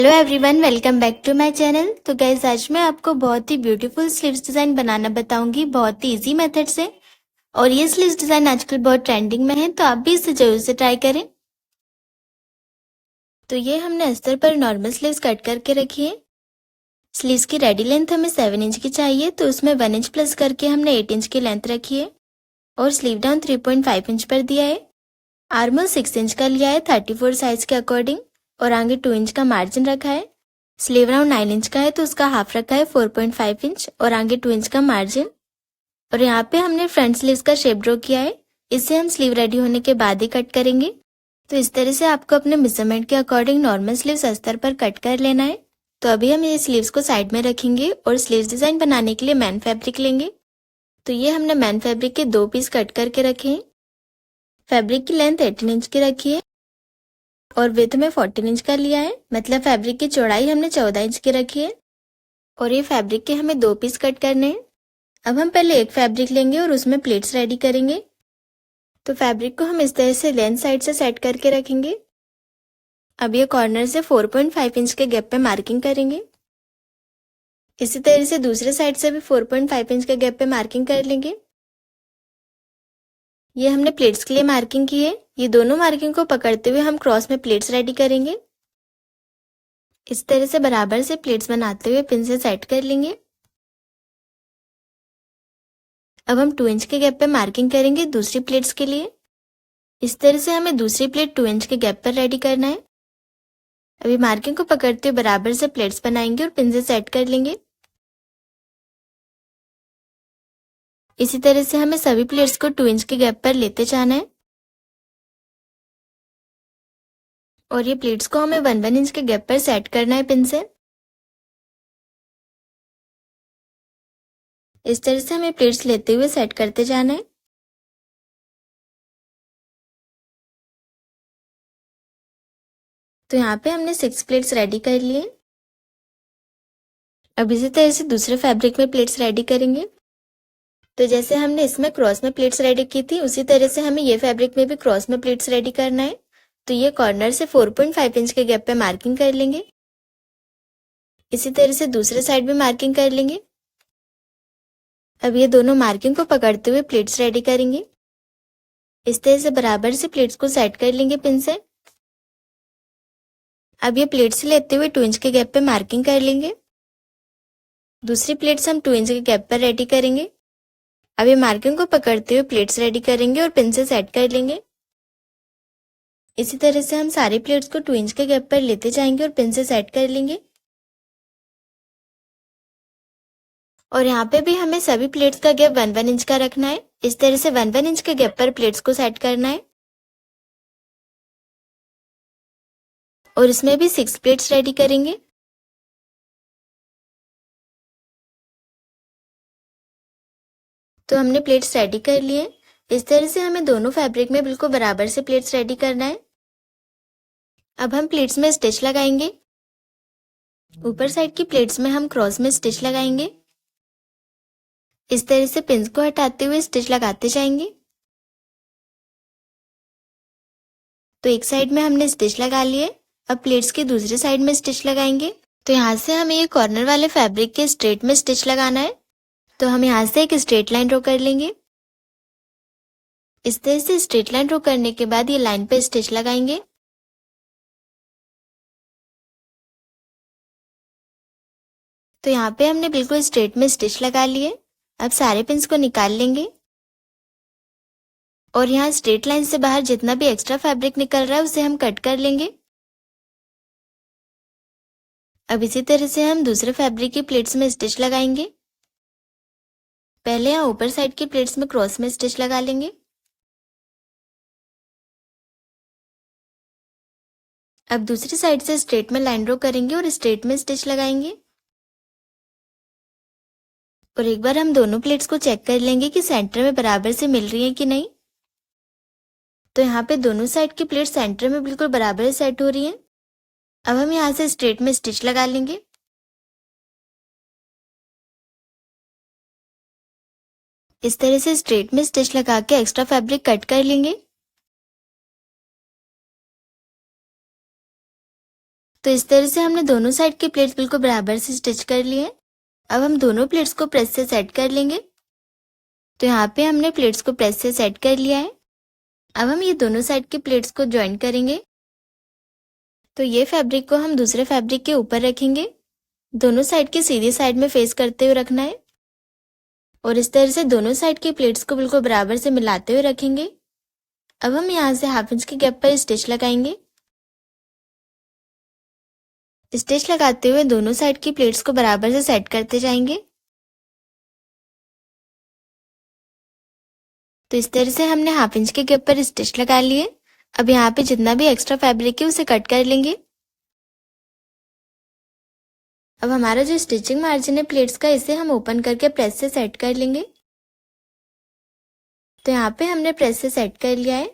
Hello everyone, welcome back to my channel. तो guys, आज मैं आपको बहुत ही ब्यूटीफुल स्लीव्स डिजाइन बनाना बताऊंगी बहुत ही इजी मेथड से। और ये स्लीव्स डिजाइन आजकल बहुत ट्रेंडिंग में है, तो आप भी इसे जरूर से ट्राई करें। तो ये हमने अस्तर पर नॉर्मल स्लीव्स कट करके रखी है। स्लीव्स की रेडी लेंथ हमें 7 इंच की चाहिए, तो उसमें 1 इंच प्लस करके हमने 8 इंच की लेंथ रखी है और स्लीव डाउन 3.5 इंच पर दिया है। आर्म होल 6 इंच का लिया है 34 साइज के अकॉर्डिंग, और आगे 2 इंच का मार्जिन रखा है। स्लीव राउंड 9 इंच का है, तो उसका हाफ रखा है 4.5 इंच और आगे 2 इंच का मार्जिन। और यहाँ पे हमने फ्रंट स्लीव्स का शेप ड्रॉ किया है। इसे हम स्लीव रेडी होने के बाद ही कट करेंगे। तो इस तरह से आपको अपने मेजरमेंट के अकॉर्डिंग नॉर्मल स्लीव्स अस्तर पर कट कर लेना है। तो अभी हम ये स्लीव्स को साइड में रखेंगे और स्लीव्स डिजाइन बनाने के लिए मैन फैब्रिक लेंगे। तो ये हमने मैन फैब्रिक के 2 पीस कट करके रखे हैं। फैब्रिक की लेंथ 18 इंच की रखी है और विड्थ में 14 इंच का लिया है, मतलब फैब्रिक की चौड़ाई हमने 14 इंच की रखी है। और ये फैब्रिक के हमें 2 पीस कट करने हैं। अब हम पहले एक फैब्रिक लेंगे और उसमें प्लेट्स रेडी करेंगे। तो फैब्रिक को हम इस तरह से लेंथ साइड से सेट करके रखेंगे। अब ये कॉर्नर से 4.5 इंच के गैप पे मार्किंग करेंगे। इसी तरह से दूसरे साइड से भी 4.5 इंच के गैप पे मार्किंग कर लेंगे। ये हमने प्लेट्स के लिए मार्किंग की है। ये दोनों मार्किंग को पकड़ते हुए हम क्रॉस में प्लेट्स रेडी करेंगे। इस तरह से बराबर से प्लेट्स बनाते हुए पिन से सेट कर लेंगे। अब हम 2 इंच के गैप पे मार्किंग करेंगे दूसरी प्लेट्स के लिए। इस तरह से हमें दूसरी प्लेट 2 इंच के गैप पर रेडी करना है। अभी मार्किंग को पकड़ते हुए बराबर से प्लेट्स बनाएंगे और पिन से सेट कर लेंगे। इसी तरह से हमें सभी प्लेट्स को 2 इंच के गैप पर लेते जाना है और ये प्लेट्स को हमें 1 इंच के गैप पर सेट करना है पिन से। इस तरह से हमें प्लेट्स लेते हुए सेट करते जाना है। तो यहाँ पे हमने 6 प्लेट्स रेडी कर लिए। अब इसी तरह से दूसरे फैब्रिक में प्लेट्स रेडी करेंगे। तो जैसे हमने इसमें क्रॉस में प्लेट्स रेडी की थी, उसी तरह से हमें ये फैब्रिक में भी क्रॉस में प्लेट्स रेडी करना है। तो ये कॉर्नर से 4.5 इंच के गैप पे मार्किंग कर लेंगे। इसी तरह से दूसरे साइड भी मार्किंग कर लेंगे। अब ये दोनों मार्किंग को पकड़ते हुए प्लेट्स रेडी करेंगे। इस तरह से बराबर से प्लेट्स को सेट कर लेंगे पिन से। अब ये प्लेट्स लेते हुए 2 इंच के गैप पे मार्किंग कर लेंगे। दूसरी प्लेट्स हम 2 इंच के गैप पर रेडी करेंगे। अब ये मार्किंग को पकड़ते हुए प्लेट्स रेडी करेंगे और पिन से सेट कर लेंगे। इसी तरह से हम सारी प्लेट्स को 2 इंच के गैप पर लेते जाएंगे और पिन से सेट कर लेंगे। और यहाँ पे भी हमें सभी प्लेट्स का गैप 1 इंच का रखना है। इस तरह से 1 इंच के गैप पर प्लेट्स को सेट करना है। और इसमें भी 6 प्लेट्स रेडी करेंगे। तो हमने प्लेट्स रेडी कर लिए। इस तरह से हमें दोनों फैब्रिक में बिल्कुल बराबर से प्लेट्स रेडी करना है। अब हम प्लेट्स में स्टिच लगाएंगे। ऊपर साइड की प्लेट्स में हम क्रॉस में स्टिच लगाएंगे। इस तरह से पिंस को हटाते हुए स्टिच लगाते जाएंगे। तो एक साइड में हमने स्टिच लगा लिए। अब प्लेट्स की दूसरी साइड में स्टिच लगाएंगे। तो यहाँ से हमें ये कॉर्नर वाले फैब्रिक के स्ट्रेट में स्टिच लगाना है। तो हम यहाँ से एक स्ट्रेट लाइन ड्रॉ कर लेंगे। इस तरह से स्ट्रेट लाइन ड्रॉ करने के बाद ये लाइन पे स्टिच लगाएंगे। तो यहाँ पे हमने बिल्कुल स्ट्रेट में स्टिच लगा लिए। अब सारे पिंस को निकाल लेंगे और यहाँ स्ट्रेट लाइन से बाहर जितना भी एक्स्ट्रा फैब्रिक निकल रहा है उसे हम कट कर लेंगे। अब इसी तरह से हम दूसरे फैब्रिक की प्लेट्स में स्टिच लगाएंगे। पहले यहाँ ऊपर साइड की प्लेट्स में क्रॉस में स्टिच लगा लेंगे। अब दूसरी साइड से स्ट्रेट में लाइन ड्रॉ करेंगे और स्ट्रेट में स्टिच लगाएंगे। और एक बार हम दोनों प्लेट्स को चेक कर लेंगे कि सेंटर में बराबर से मिल रही है कि नहीं। तो यहाँ पे दोनों साइड की प्लेट सेंटर में बिल्कुल बराबर सेट हो रही है। अब हम यहाँ से स्ट्रेट में स्टिच लगा लेंगे। इस तरह से स्ट्रेट में स्टिच लगा के एक्स्ट्रा फैब्रिक कट कर लेंगे। तो इस तरह से हमने दोनों साइड की प्लेट्स बिल्कुल बराबर से स्टिच कर लिए। अब हम दोनों प्लेट्स को प्रेस से सेट कर लेंगे। तो यहाँ पे हमने प्लेट्स को प्रेस से सेट कर लिया है। अब हम ये दोनों साइड की प्लेट्स को ज्वाइन करेंगे। तो ये फैब्रिक को हम दूसरे फैब्रिक के ऊपर रखेंगे। दोनों साइड की सीधी साइड में फेस करते हुए रखना है और इस तरह से दोनों साइड की प्लेट्स को बिल्कुल बराबर से मिलाते हुए रखेंगे। अब हम यहाँ से 1/2 इंच के गैप पर स्टिच लगाएंगे। स्टिच लगाते हुए दोनों साइड की प्लेट्स को बराबर से सेट करते जाएंगे। तो इस तरह से हमने 1/2 इंच के गैप पर स्टिच लगा लिए। अब यहाँ पे जितना भी एक्स्ट्रा फैब्रिक है उसे कट कर लेंगे। अब हमारा जो स्टिचिंग मार्जिन है प्लेट्स का, इसे हम ओपन करके प्रेस से सेट कर लेंगे। तो यहाँ पे हमने प्रेस से सेट कर लिया है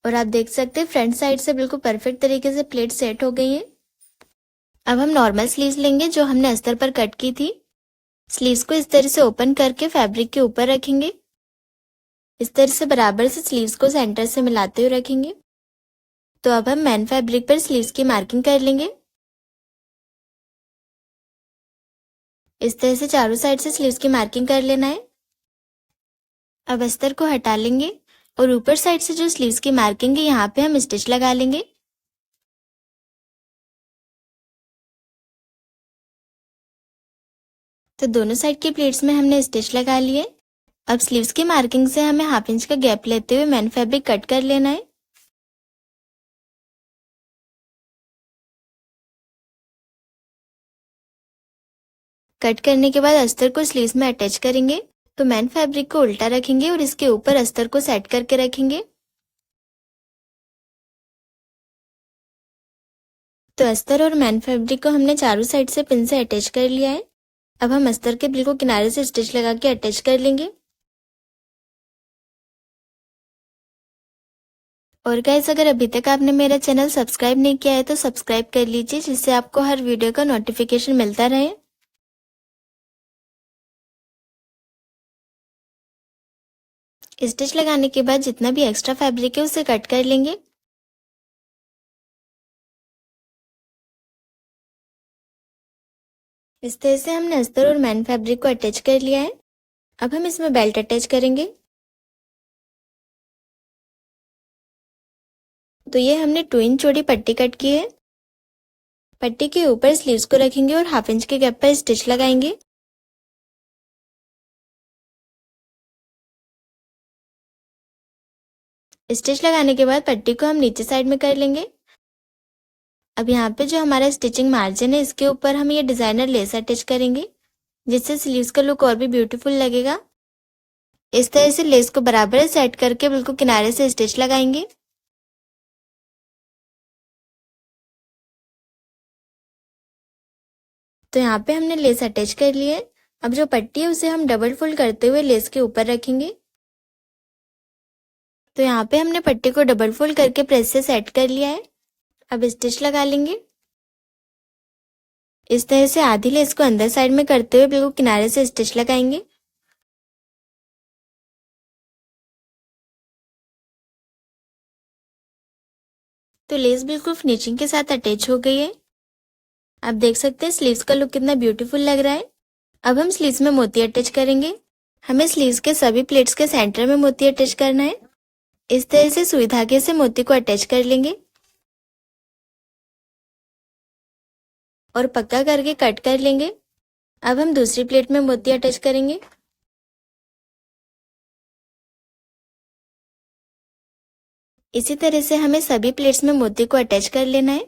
और आप देख सकते हैं फ्रंट साइड से बिल्कुल परफेक्ट तरीके से प्लेट सेट हो गई है। अब हम नॉर्मल स्लीव्स लेंगे जो हमने अस्तर पर कट की थी। स्लीव्स को इस तरह से ओपन करके फैब्रिक के ऊपर रखेंगे। इस तरह से बराबर से स्लीव्स को सेंटर से मिलाते हुए रखेंगे। तो अब हम मेन फैब्रिक पर स्लीव्स की मार्किंग कर लेंगे। इस तरह से चारों साइड से स्लीव्स की मार्किंग कर लेना है। अब अस्तर को हटा लेंगे और ऊपर साइड से जो स्लीव्स की मार्किंग है यहाँ पे हम स्टिच लगा लेंगे। तो दोनों साइड की प्लेट्स में हमने स्टिच लगा लिए। अब स्लीव्स की मार्किंग से हमें 1/2 इंच का गैप लेते हुए मेन फैब्रिक कट कर लेना है। कट करने के बाद अस्तर को स्लीव्स में अटैच करेंगे। तो मेन फैब्रिक को उल्टा रखेंगे और इसके ऊपर अस्तर को सेट करके रखेंगे। तो अस्तर और मेन फैब्रिक को हमने चारों साइड से पिन से अटैच कर लिया है। अब हम अस्तर के बिल्कुल किनारे से स्टिच लगा के अटैच कर लेंगे। और गाइस, अगर अभी तक आपने मेरा चैनल सब्सक्राइब नहीं किया है तो सब्सक्राइब कर लीजिए, जिससे आपको हर वीडियो का नोटिफिकेशन मिलता रहे। स्टिच लगाने के बाद जितना भी एक्स्ट्रा फैब्रिक है उसे कट कर लेंगे। इस तरह से हमने अस्तर और मेन फैब्रिक को अटैच कर लिया है। अब हम इसमें बेल्ट अटैच करेंगे। तो ये हमने 2 इंच चौड़ी पट्टी कट की है। पट्टी के ऊपर स्लीव्स को रखेंगे और 1/2 इंच के गैप पर स्टिच लगाएंगे। स्टिच लगाने के बाद पट्टी को हम नीचे साइड में कर लेंगे। अब यहाँ पे जो हमारा स्टिचिंग मार्जिन है इसके ऊपर हम ये डिजाइनर लेस अटैच करेंगे, जिससे स्लीव्स का लुक और भी ब्यूटीफुल लगेगा। इस तरह से लेस को बराबर सेट करके बिल्कुल किनारे से स्टिच लगाएंगे। तो यहाँ पे हमने लेस अटैच कर ली है। अब जो पट्टी है उसे हम डबल फोल्ड करते हुए लेस के ऊपर रखेंगे। तो यहाँ पे हमने पट्टी को डबल फोल्ड करके प्रेस से सेट कर लिया है। अब स्टिच लगा लेंगे। इस तरह से आधी लेस को अंदर साइड में करते हुए बिल्कुल किनारे से स्टिच लगाएंगे। तो लेस बिल्कुल फिनिशिंग के साथ अटैच हो गई है। आप देख सकते हैं स्लीव्स का लुक कितना ब्यूटीफुल लग रहा है। अब हम स्लीव्स में मोती अटैच करेंगे। हमें स्लीव्स के सभी प्लेट्स के सेंटर में मोती अटैच करना है। इस तरह से सुई धागे से मोती को अटैच कर लेंगे और पक्का करके कट कर लेंगे। अब हम दूसरी प्लेट में मोती अटैच करेंगे। इसी तरह से हमें सभी प्लेट्स में मोती को अटैच कर लेना है।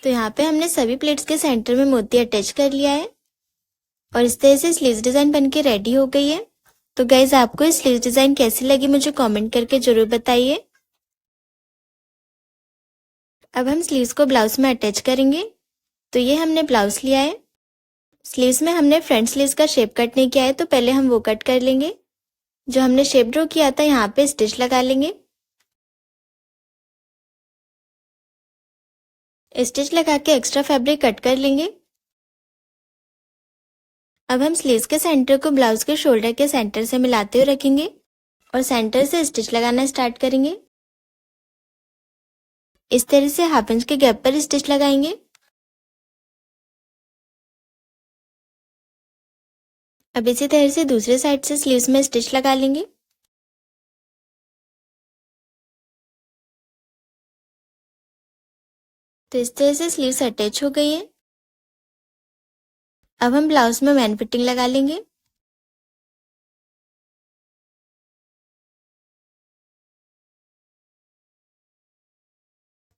तो यहाँ पे हमने सभी प्लेट्स के सेंटर में मोती अटैच कर लिया है और इस तरह से स्लीव्स डिजाइन बनके रेडी हो गई है। तो गाइज, आपको ये स्लीव्स डिजाइन कैसी लगी मुझे कमेंट करके जरूर बताइए। अब हम स्लीव्स को ब्लाउज में अटैच करेंगे। तो ये हमने ब्लाउज लिया है। स्लीव्स में हमने फ्रंट स्लीव्स का शेप कट नहीं किया है, तो पहले हम वो कट कर लेंगे। जो हमने शेप ड्रॉ किया था यहाँ पे स्टिच लगा लेंगे। स्टिच लगा के एक्स्ट्रा फैब्रिक कट कर लेंगे। अब हम स्लीव्स के सेंटर को ब्लाउज के शोल्डर के सेंटर से मिलाते हुए रखेंगे और सेंटर से स्टिच लगाना स्टार्ट करेंगे। इस तरह से हाफ इंच के गैप पर स्टिच लगाएंगे। अब इसी तरह से दूसरे साइड से स्लीव्स में स्टिच लगा लेंगे। तो इस तरह से स्लीव्स अटैच हो गई है। अब हम ब्लाउज में मैन फिटिंग लगा लेंगे।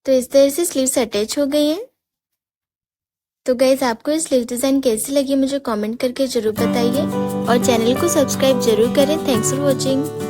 तो इस तरह से स्लीव्स अटैच हो गई हैं। तो गाइज आपको ये स्लीव डिज़ाइन कैसी लगी मुझे कमेंट करके ज़रूर बताइए और चैनल को सब्सक्राइब जरूर करें। Thanks for watching.